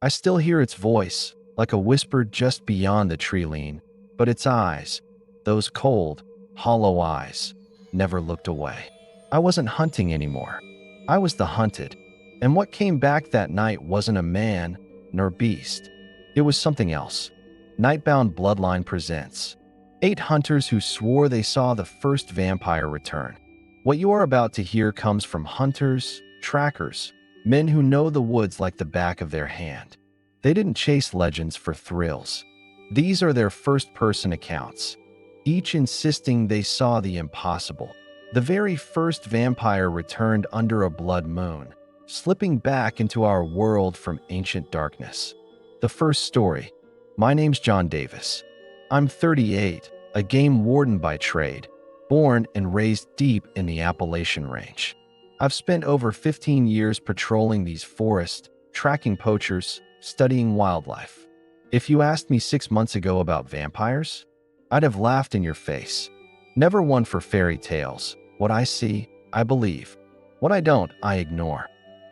I still hear its voice, like a whisper just beyond the tree line, but its eyes, those cold, hollow eyes, never looked away. I wasn't hunting anymore. I was the hunted. And what came back that night wasn't a man nor beast. It was something else. Nightbound Bloodline presents 8 hunters who swore they saw the first vampire return. What you are about to hear comes from hunters, trackers, men who know the woods like the back of their hand. They didn't chase legends for thrills. These are their first-person accounts, each insisting they saw the impossible. The very first vampire returned under a blood moon, slipping back into our world from ancient darkness. The first story. My name's John Davis. I'm 38, a game warden by trade, born and raised deep in the Appalachian Range. I've spent over 15 years patrolling these forests, tracking poachers, studying wildlife. If you asked me 6 months ago about vampires, I'd have laughed in your face. Never one for fairy tales. What I see, I believe. What I don't, I ignore.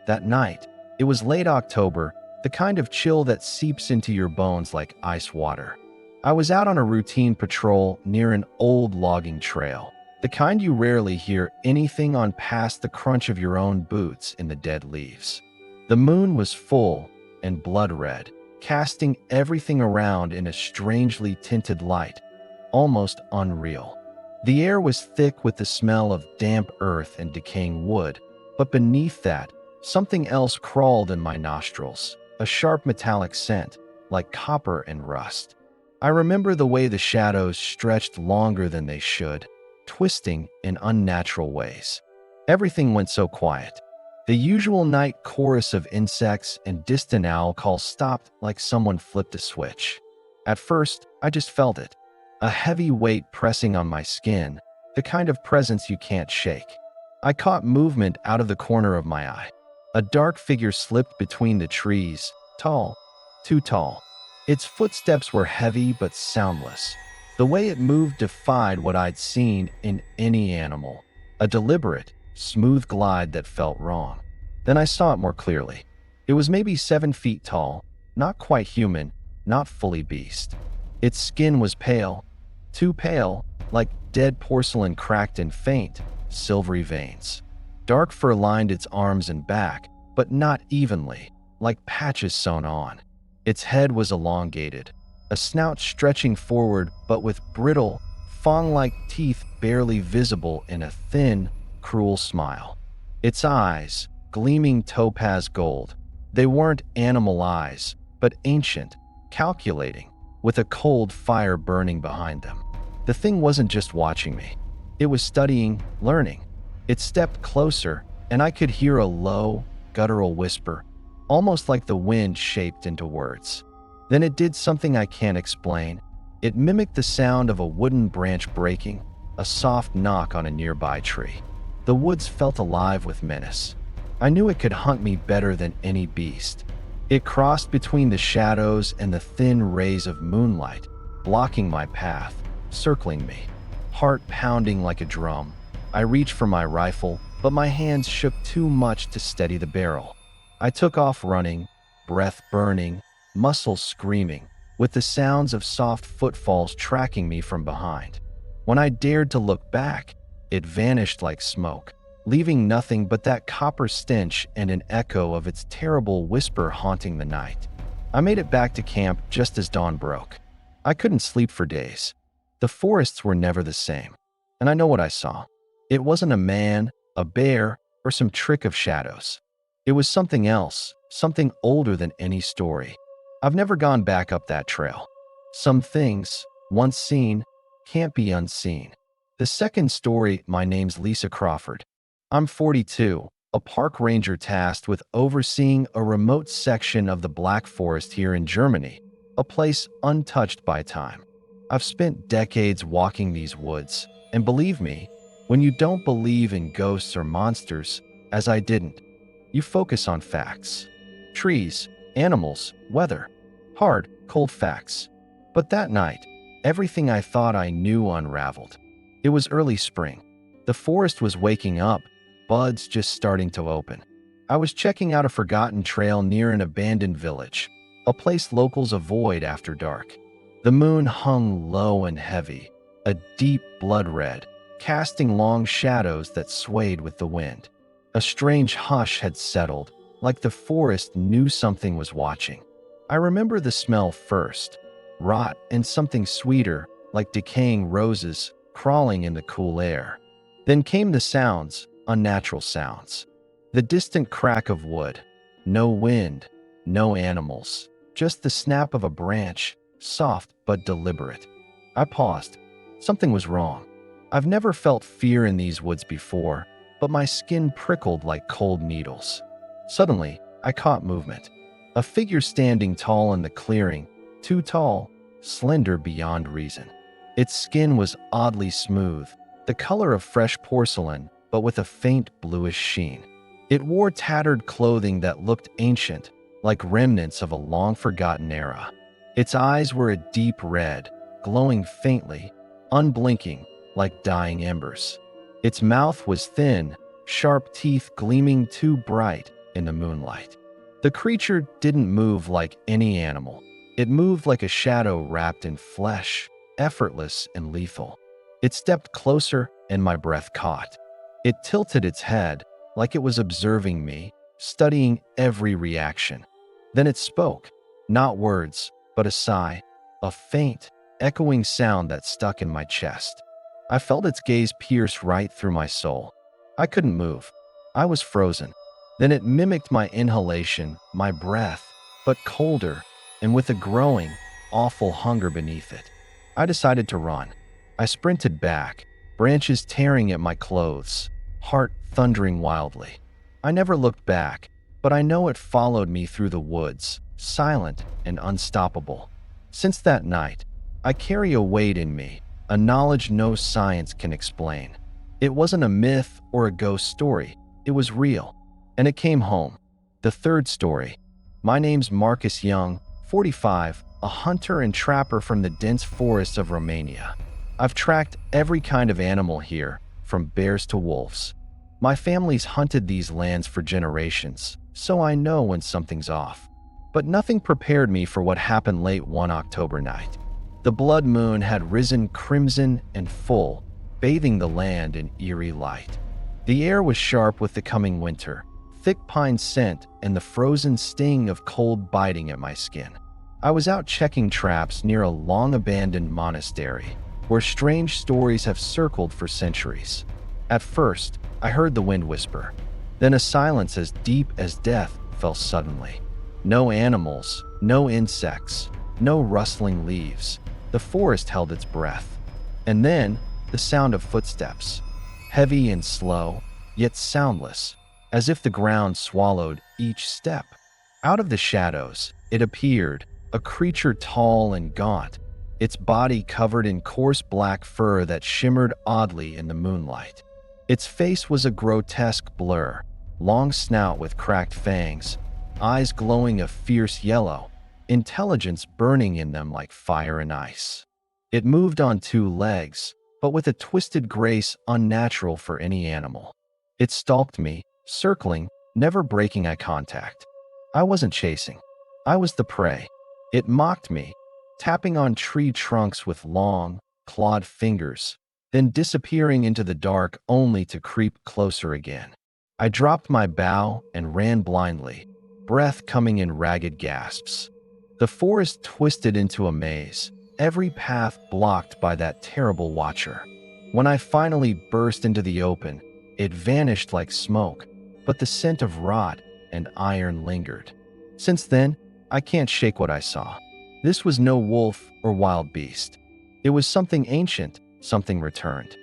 That night, it was late October, the kind of chill that seeps into your bones like ice water. I was out on a routine patrol near an old logging trail, the kind you rarely hear anything on past the crunch of your own boots in the dead leaves. The moon was full and blood red, casting everything around in a strangely tinted light, almost unreal. The air was thick with the smell of damp earth and decaying wood, but beneath that, something else crawled in my nostrils, a sharp metallic scent, like copper and rust. I remember the way the shadows stretched longer than they should, twisting in unnatural ways. Everything went so quiet. The usual night chorus of insects and distant owl calls stopped like someone flipped a switch. At first, I just felt it. A heavy weight pressing on my skin, the kind of presence you can't shake. I caught movement out of the corner of my eye. A dark figure slipped between the trees, tall, too tall. Its footsteps were heavy but soundless. The way it moved defied what I'd seen in any animal. A deliberate, smooth glide that felt wrong. Then I saw it more clearly. It was maybe 7 feet tall, not quite human, not fully beast. Its skin was pale, too pale, like dead porcelain cracked in faint, silvery veins. Dark fur lined its arms and back, but not evenly, like patches sewn on. Its head was elongated, a snout stretching forward but with brittle, fang-like teeth barely visible in a thin, cruel smile. Its eyes, gleaming topaz gold. They weren't animal eyes, but ancient, calculating, with a cold fire burning behind them. The thing wasn't just watching me. It was studying, learning. It stepped closer, and I could hear a low, guttural whisper, almost like the wind shaped into words. Then it did something I can't explain. It mimicked the sound of a wooden branch breaking, a soft knock on a nearby tree. The woods felt alive with menace. I knew it could hunt me better than any beast. It crossed between the shadows and the thin rays of moonlight, blocking my path, circling me, heart pounding like a drum. I reached for my rifle, but my hands shook too much to steady the barrel. I took off running, breath burning, muscles screaming, with the sounds of soft footfalls tracking me from behind. When I dared to look back, it vanished like smoke, leaving nothing but that copper stench and an echo of its terrible whisper haunting the night. I made it back to camp just as dawn broke. I couldn't sleep for days. The forests were never the same, and I know what I saw. It wasn't a man, a bear, or some trick of shadows. It was something else, something older than any story. I've never gone back up that trail. Some things, once seen, can't be unseen. The second story. My name's Lisa Crawford. I'm 42, a park ranger tasked with overseeing a remote section of the Black Forest here in Germany, a place untouched by time. I've spent decades walking these woods, and believe me, when you don't believe in ghosts or monsters, as I didn't, you focus on facts. Trees, animals, weather. Hard, cold facts. But that night, everything I thought I knew unraveled. It was early spring. The forest was waking up, buds just starting to open. I was checking out a forgotten trail near an abandoned village, a place locals avoid after dark. The moon hung low and heavy, a deep blood red, casting long shadows that swayed with the wind. A strange hush had settled, like the forest knew something was watching. I remember the smell first, rot and something sweeter, like decaying roses, crawling in the cool air. Then came the sounds, unnatural sounds. The distant crack of wood. No wind, no animals, just the snap of a branch, soft but deliberate. I paused. Something was wrong. I've never felt fear in these woods before, but my skin prickled like cold needles. Suddenly, I caught movement. A figure standing tall in the clearing, too tall, slender beyond reason. Its skin was oddly smooth, the color of fresh porcelain, but with a faint bluish sheen. It wore tattered clothing that looked ancient, like remnants of a long-forgotten era. Its eyes were a deep red, glowing faintly, unblinking, like dying embers. Its mouth was thin, sharp teeth gleaming too bright in the moonlight. The creature didn't move like any animal. It moved like a shadow wrapped in flesh, effortless and lethal. It stepped closer, and my breath caught. It tilted its head, like it was observing me, studying every reaction. Then it spoke, not words, but a sigh, a faint, echoing sound that stuck in my chest. I felt its gaze pierce right through my soul. I couldn't move. I was frozen. Then it mimicked my inhalation, my breath, but colder, and with a growing, awful hunger beneath it. I decided to run. I sprinted back, branches tearing at my clothes, heart thundering wildly. I never looked back, but I know it followed me through the woods, silent and unstoppable. Since that night, I carry a weight in me, a knowledge no science can explain. It wasn't a myth or a ghost story. It was real. And it came home. The third story. My name's Marcus Young, 45, a hunter and trapper from the dense forests of Romania. I've tracked every kind of animal here, from bears to wolves. My family's hunted these lands for generations, so I know when something's off. But nothing prepared me for what happened late one October night. The blood moon had risen crimson and full, bathing the land in eerie light. The air was sharp with the coming winter, thick pine scent and the frozen sting of cold biting at my skin. I was out checking traps near a long-abandoned monastery, where strange stories have circled for centuries. At first, I heard the wind whisper. Then a silence as deep as death fell suddenly. No animals, no insects, no rustling leaves. The forest held its breath. And then, the sound of footsteps. Heavy and slow, yet soundless, as if the ground swallowed each step. Out of the shadows, it appeared, a creature tall and gaunt, its body covered in coarse black fur that shimmered oddly in the moonlight. Its face was a grotesque blur, long snout with cracked fangs, eyes glowing a fierce yellow, intelligence burning in them like fire and ice. It moved on two legs, but with a twisted grace unnatural for any animal. It stalked me, circling, never breaking eye contact. I wasn't chasing. I was the prey. It mocked me, tapping on tree trunks with long, clawed fingers, then disappearing into the dark only to creep closer again. I dropped my bow and ran blindly, breath coming in ragged gasps. The forest twisted into a maze, every path blocked by that terrible watcher. When I finally burst into the open, it vanished like smoke, but the scent of rot and iron lingered. Since then, I can't shake what I saw. This was no wolf or wild beast. It was something ancient, something returned.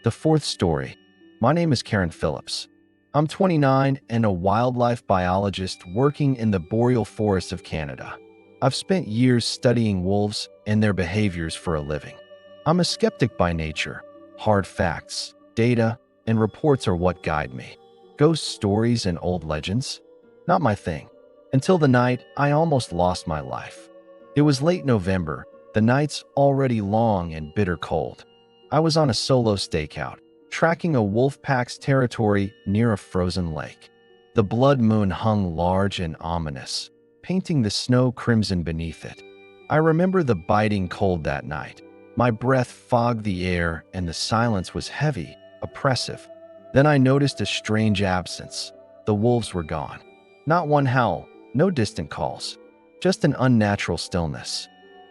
The fourth story. My name is Karen Phillips. I'm 29 and a wildlife biologist working in the boreal forests of Canada. I've spent years studying wolves and their behaviors for a living. I'm a skeptic by nature. Hard facts, data, and reports are what guide me. Ghost stories and old legends? Not my thing. Until the night I almost lost my life. It was late November, the nights already long and bitter cold. I was on a solo stakeout, tracking a wolf pack's territory near a frozen lake. The blood moon hung large and ominous, painting the snow crimson beneath it. I remember the biting cold that night. My breath fogged the air and the silence was heavy, oppressive. Then I noticed a strange absence. The wolves were gone. Not one howl, no distant calls, just an unnatural stillness.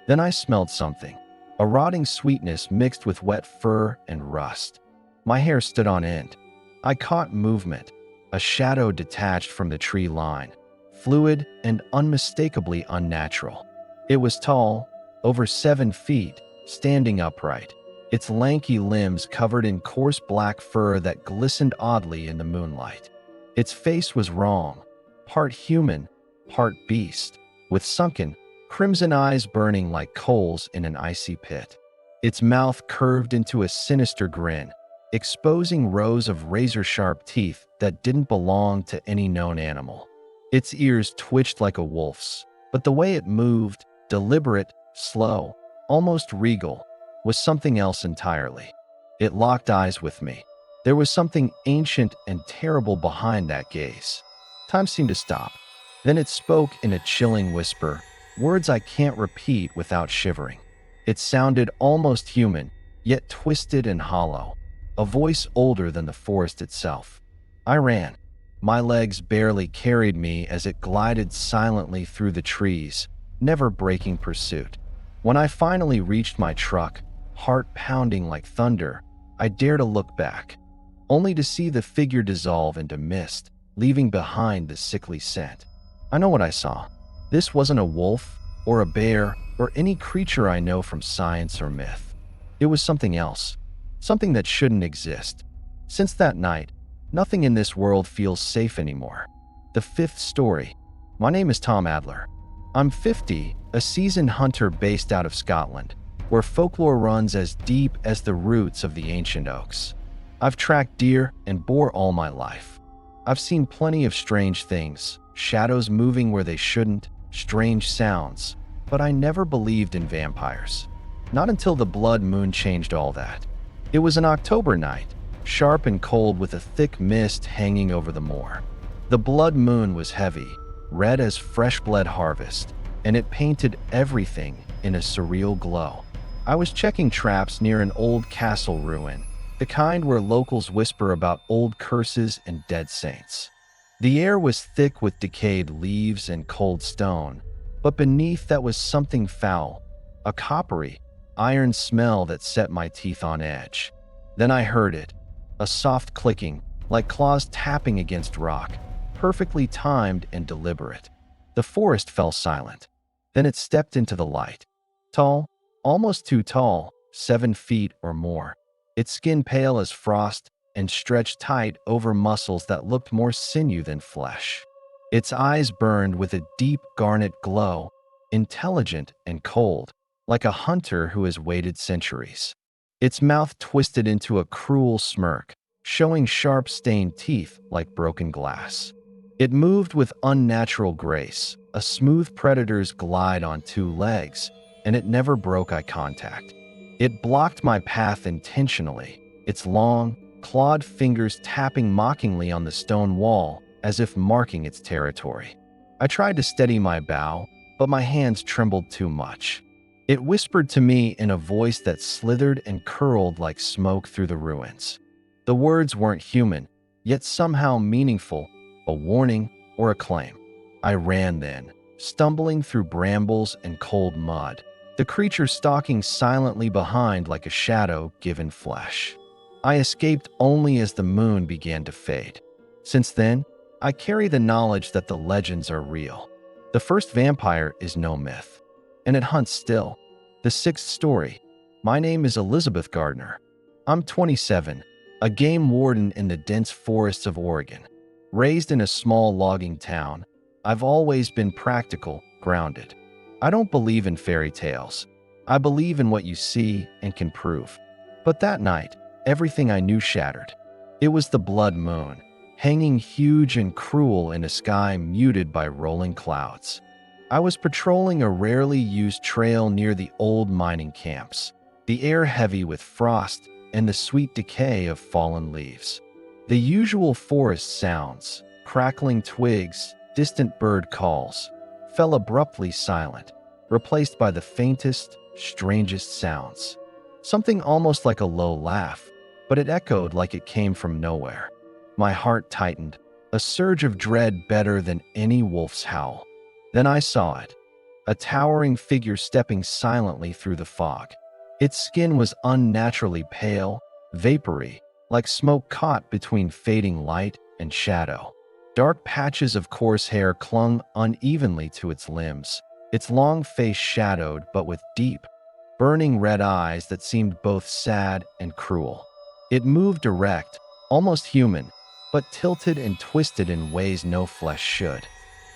Then I smelled something, a rotting sweetness mixed with wet fur and rust. My hair stood on end. I caught movement, a shadow detached from the tree line, fluid and unmistakably unnatural. It was tall, over 7 feet, standing upright, its lanky limbs covered in coarse black fur that glistened oddly in the moonlight. Its face was wrong, part human, part beast, with sunken, crimson eyes burning like coals in an icy pit. Its mouth curved into a sinister grin, exposing rows of razor-sharp teeth that didn't belong to any known animal. Its ears twitched like a wolf's, but the way it moved, deliberate, slow, almost regal, was something else entirely. It locked eyes with me. There was something ancient and terrible behind that gaze. Time seemed to stop. Then it spoke in a chilling whisper, words I can't repeat without shivering. It sounded almost human, yet twisted and hollow, a voice older than the forest itself. I ran. My legs barely carried me as it glided silently through the trees, never breaking pursuit. When I finally reached my truck, heart pounding like thunder, I dared to look back, only to see the figure dissolve into mist, leaving behind the sickly scent. I know what I saw. This wasn't a wolf, or a bear, or any creature I know from science or myth. It was something else, something that shouldn't exist. Since that night, nothing in this world feels safe anymore. The 5th story. My name is Tom Adler. I'm 50, a seasoned hunter based out of Scotland, where folklore runs as deep as the roots of the ancient oaks. I've tracked deer and boar all my life. I've seen plenty of strange things, shadows moving where they shouldn't, strange sounds, but I never believed in vampires. Not until the blood moon changed all that. It was an October night, sharp and cold with a thick mist hanging over the moor. The blood moon was heavy, red as fresh bled harvest, and it painted everything in a surreal glow. I was checking traps near an old castle ruin, the kind where locals whisper about old curses and dead saints. The air was thick with decayed leaves and cold stone, but beneath that was something foul, a coppery, iron smell that set my teeth on edge. Then I heard it, a soft clicking, like claws tapping against rock, perfectly timed and deliberate. The forest fell silent. Then it stepped into the light. Tall, almost too tall, 7 feet or more. Its skin pale as frost and stretched tight over muscles that looked more sinew than flesh. Its eyes burned with a deep garnet glow, intelligent and cold, like a hunter who has waited centuries. Its mouth twisted into a cruel smirk, showing sharp stained teeth like broken glass. It moved with unnatural grace, a smooth predator's glide on 2 legs, and it never broke eye contact. It blocked my path intentionally, its long, clawed fingers tapping mockingly on the stone wall as if marking its territory. I tried to steady my bow, but my hands trembled too much. It whispered to me in a voice that slithered and curled like smoke through the ruins. The words weren't human, yet somehow meaningful, a warning or a claim. I ran then, stumbling through brambles and cold mud, the creature stalking silently behind like a shadow given flesh. I escaped only as the moon began to fade. Since then, I carry the knowledge that the legends are real. The first vampire is no myth, and it hunts still. The 6th story. My name is Elizabeth Gardner. I'm 27, a game warden in the dense forests of Oregon. Raised in a small logging town, I've always been practical, grounded. I don't believe in fairy tales. I believe in what you see and can prove. But that night, everything I knew shattered. It was the blood moon, hanging huge and cruel in a sky muted by rolling clouds. I was patrolling a rarely used trail near the old mining camps, the air heavy with frost and the sweet decay of fallen leaves. The usual forest sounds, crackling twigs, distant bird calls, fell abruptly silent, replaced by the faintest, strangest sounds. Something almost like a low laugh, but it echoed like it came from nowhere. My heart tightened, a surge of dread better than any wolf's howl. Then I saw it, a towering figure stepping silently through the fog. Its skin was unnaturally pale, vapory, like smoke caught between fading light and shadow. Dark patches of coarse hair clung unevenly to its limbs, its long face shadowed but with deep, burning red eyes that seemed both sad and cruel. It moved erect, almost human, but tilted and twisted in ways no flesh should.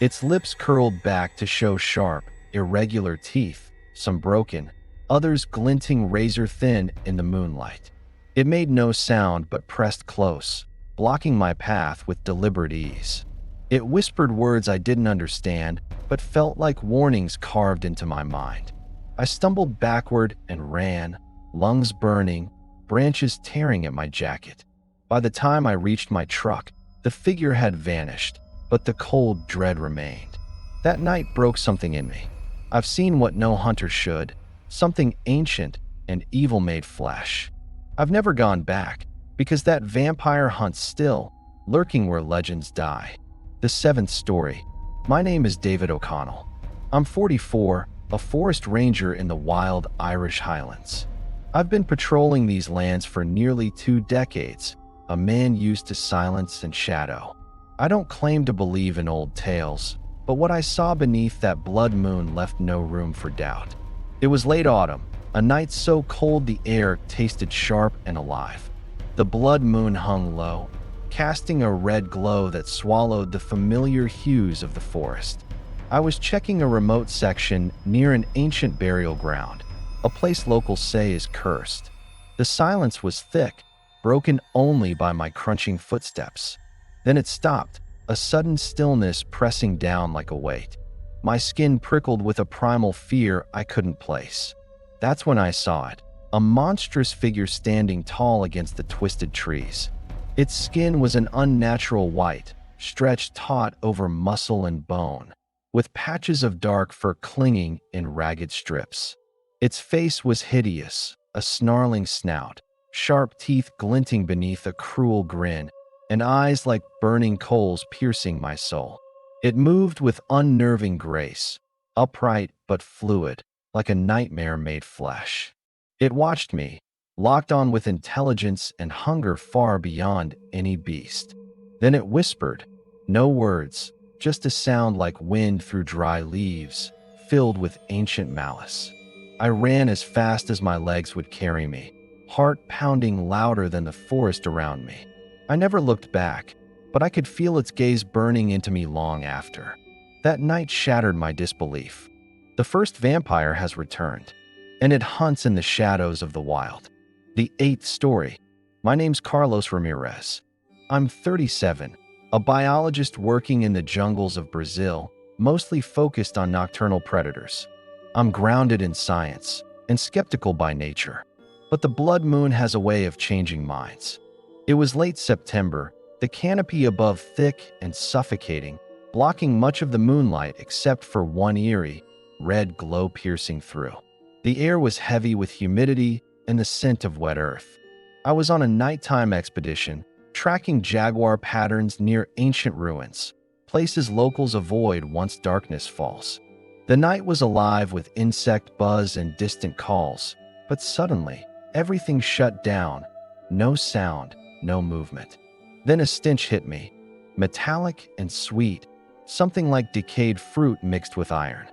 Its lips curled back to show sharp, irregular teeth, some broken, others glinting razor-thin in the moonlight. It made no sound but pressed close, blocking my path with deliberate ease. It whispered words I didn't understand, but felt like warnings carved into my mind. I stumbled backward and ran, lungs burning, branches tearing at my jacket. By the time I reached my truck, the figure had vanished, but the cold dread remained. That night broke something in me. I've seen what no hunter should, something ancient and evil made flesh. I've never gone back, because that vampire hunts still, lurking where legends die. The seventh story. My name is David O'Connell. I'm 44, a forest ranger in the wild Irish Highlands. I've been patrolling these lands for nearly 2 decades, a man used to silence and shadow. I don't claim to believe in old tales, but what I saw beneath that blood moon left no room for doubt. It was late autumn, a night so cold the air tasted sharp and alive. The blood moon hung low, casting a red glow that swallowed the familiar hues of the forest. I was checking a remote section near an ancient burial ground, a place locals say is cursed. The silence was thick, broken only by my crunching footsteps. Then it stopped, a sudden stillness pressing down like a weight. My skin prickled with a primal fear I couldn't place. That's when I saw it, a monstrous figure standing tall against the twisted trees. Its skin was an unnatural white, stretched taut over muscle and bone, with patches of dark fur clinging in ragged strips. Its face was hideous, a snarling snout, sharp teeth glinting beneath a cruel grin, and eyes like burning coals piercing my soul. It moved with unnerving grace, upright but fluid, like a nightmare made flesh. It watched me, locked on with intelligence and hunger far beyond any beast. Then it whispered, no words, just a sound like wind through dry leaves, filled with ancient malice. I ran as fast as my legs would carry me, heart pounding louder than the forest around me. I never looked back, but I could feel its gaze burning into me long after. That night shattered my disbelief. The first vampire has returned, and it hunts in the shadows of the wild. The 8th story. My name's Carlos Ramirez. I'm 37, a biologist working in the jungles of Brazil, mostly focused on nocturnal predators. I'm grounded in science and skeptical by nature, but the blood moon has a way of changing minds. It was late September, the canopy above thick and suffocating, blocking much of the moonlight except for one eerie, red glow piercing through. The air was heavy with humidity and the scent of wet earth. I was on a nighttime expedition, tracking jaguar patterns near ancient ruins, places locals avoid once darkness falls. The night was alive with insect buzz and distant calls, but suddenly, everything shut down. No sound, no movement. Then a stench hit me, metallic and sweet, something like decayed fruit mixed with iron.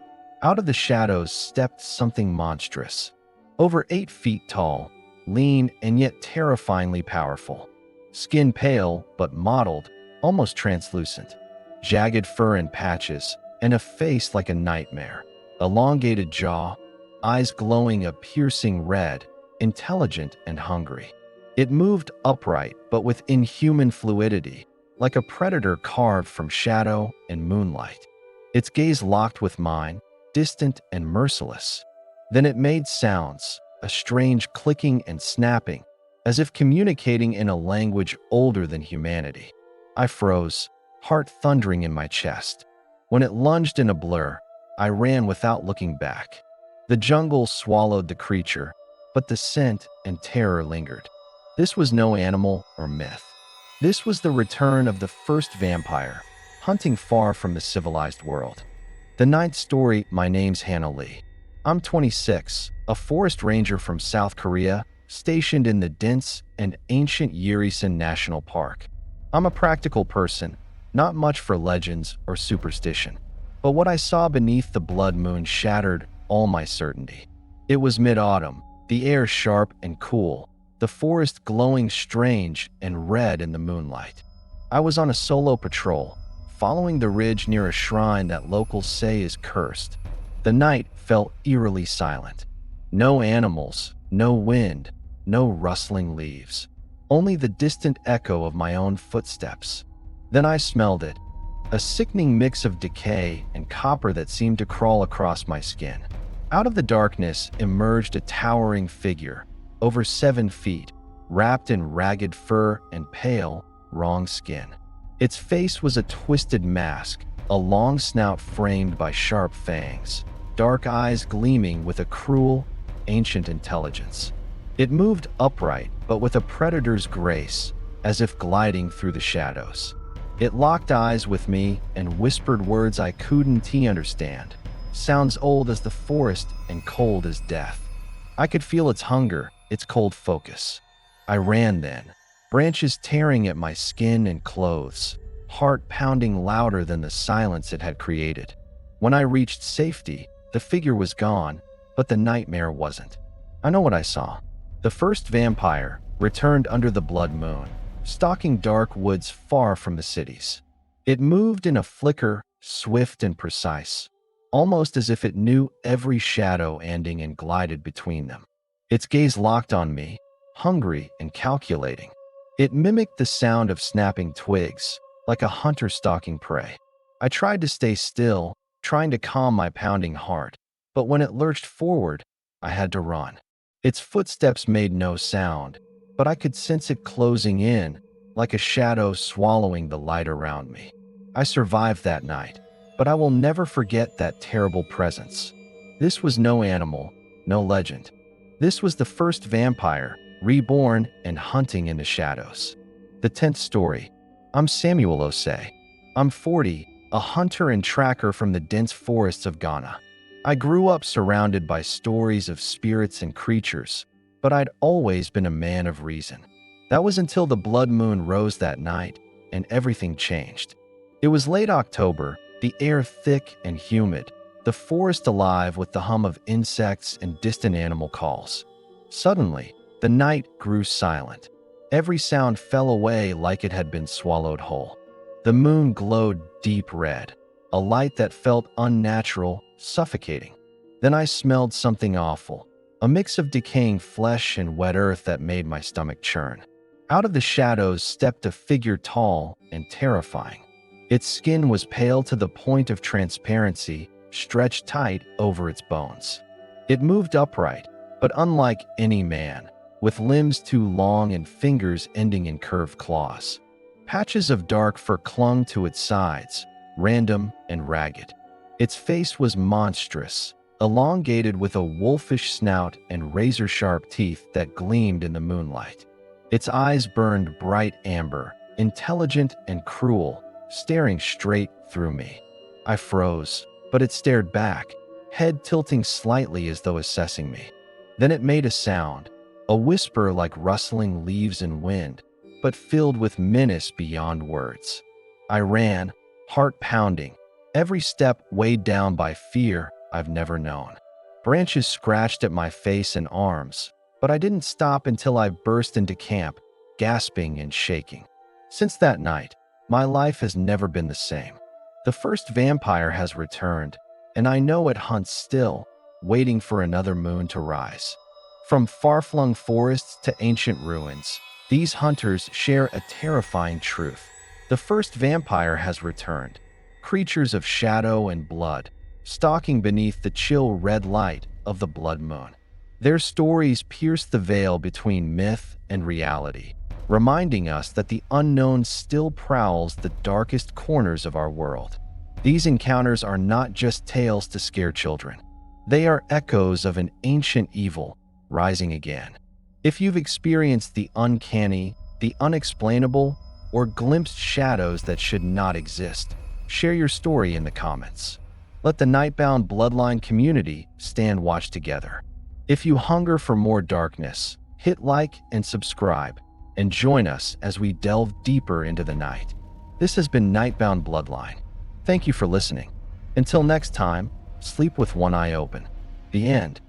Out of the shadows stepped something monstrous, over 8 feet tall, lean and yet terrifyingly powerful. Skin pale but mottled, almost translucent. Jagged fur in patches, and a face like a nightmare. Elongated jaw, eyes glowing a piercing red, intelligent and hungry. It moved upright but with inhuman fluidity, like a predator carved from shadow and moonlight. Its gaze locked with mine, distant and merciless. Then it made sounds, a strange clicking and snapping, as if communicating in a language older than humanity. I froze, heart thundering in my chest. When it lunged in a blur, I ran without looking back. The jungle swallowed the creature, but the scent and terror lingered. This was no animal or myth. This was the return of the first vampire, hunting far from the civilized world. The ninth story. My name's Hannah Lee. I'm 26, a forest ranger from South Korea, stationed in the dense and ancient Yurisan National Park. I'm a practical person, not much for legends or superstition. But what I saw beneath the blood moon shattered all my certainty. It was mid-autumn, the air sharp and cool, the forest glowing strange and red in the moonlight. I was on a solo patrol, following the ridge near a shrine that locals say is cursed. The night felt eerily silent. No animals, no wind, no rustling leaves. Only the distant echo of my own footsteps. Then I smelled it, a sickening mix of decay and copper that seemed to crawl across my skin. Out of the darkness emerged a towering figure, over 7 feet, wrapped in ragged fur and pale, wrong skin. Its face was a twisted mask, a long snout framed by sharp fangs, dark eyes gleaming with a cruel, ancient intelligence. It moved upright, but with a predator's grace, as if gliding through the shadows. It locked eyes with me and whispered words I couldn't understand, sounds old as the forest and cold as death. I could feel its hunger, its cold focus. I ran then, branches tearing at my skin and clothes, heart pounding louder than the silence it had created. When I reached safety, the figure was gone, but the nightmare wasn't. I know what I saw. The first vampire returned under the blood moon, stalking dark woods far from the cities. It moved in a flicker, swift and precise, almost as if it knew every shadow ending and glided between them. Its gaze locked on me, hungry and calculating. It mimicked the sound of snapping twigs, like a hunter stalking prey. I tried to stay still, trying to calm my pounding heart, but when it lurched forward, I had to run. Its footsteps made no sound, but I could sense it closing in, like a shadow swallowing the light around me. I survived that night, but I will never forget that terrible presence. This was no animal, no legend. This was the first vampire, reborn and hunting in the shadows. The 10th story. I'm Samuel Osei. I'm 40, a hunter and tracker from the dense forests of Ghana. I grew up surrounded by stories of spirits and creatures, but I'd always been a man of reason. That was until the blood moon rose that night, and everything changed. It was late October, the air thick and humid, the forest alive with the hum of insects and distant animal calls. Suddenly, the night grew silent. Every sound fell away like it had been swallowed whole. The moon glowed deep red, a light that felt unnatural, suffocating. Then I smelled something awful, a mix of decaying flesh and wet earth that made my stomach churn. Out of the shadows stepped a figure tall and terrifying. Its skin was pale to the point of transparency, stretched tight over its bones. It moved upright, but unlike any man, with limbs too long and fingers ending in curved claws. Patches of dark fur clung to its sides, random and ragged. Its face was monstrous, elongated with a wolfish snout and razor-sharp teeth that gleamed in the moonlight. Its eyes burned bright amber, intelligent and cruel, staring straight through me. I froze, but it stared back, head tilting slightly as though assessing me. Then it made a sound, a whisper like rustling leaves in wind, but filled with menace beyond words. I ran, heart pounding, every step weighed down by fear I've never known. Branches scratched at my face and arms, but I didn't stop until I burst into camp, gasping and shaking. Since that night, my life has never been the same. The first vampire has returned, and I know it hunts still, waiting for another moon to rise. From far-flung forests to ancient ruins, these hunters share a terrifying truth. The first vampire has returned, creatures of shadow and blood, stalking beneath the chill red light of the blood moon. Their stories pierce the veil between myth and reality, reminding us that the unknown still prowls the darkest corners of our world. These encounters are not just tales to scare children. They are echoes of an ancient evil rising again. If you've experienced the uncanny, the unexplainable, or glimpsed shadows that should not exist, share your story in the comments. Let the Nightbound Bloodline community stand watch together. If you hunger for more darkness, hit like and subscribe, and join us as we delve deeper into the night. This has been Nightbound Bloodline. Thank you for listening. Until next time, sleep with one eye open. The end.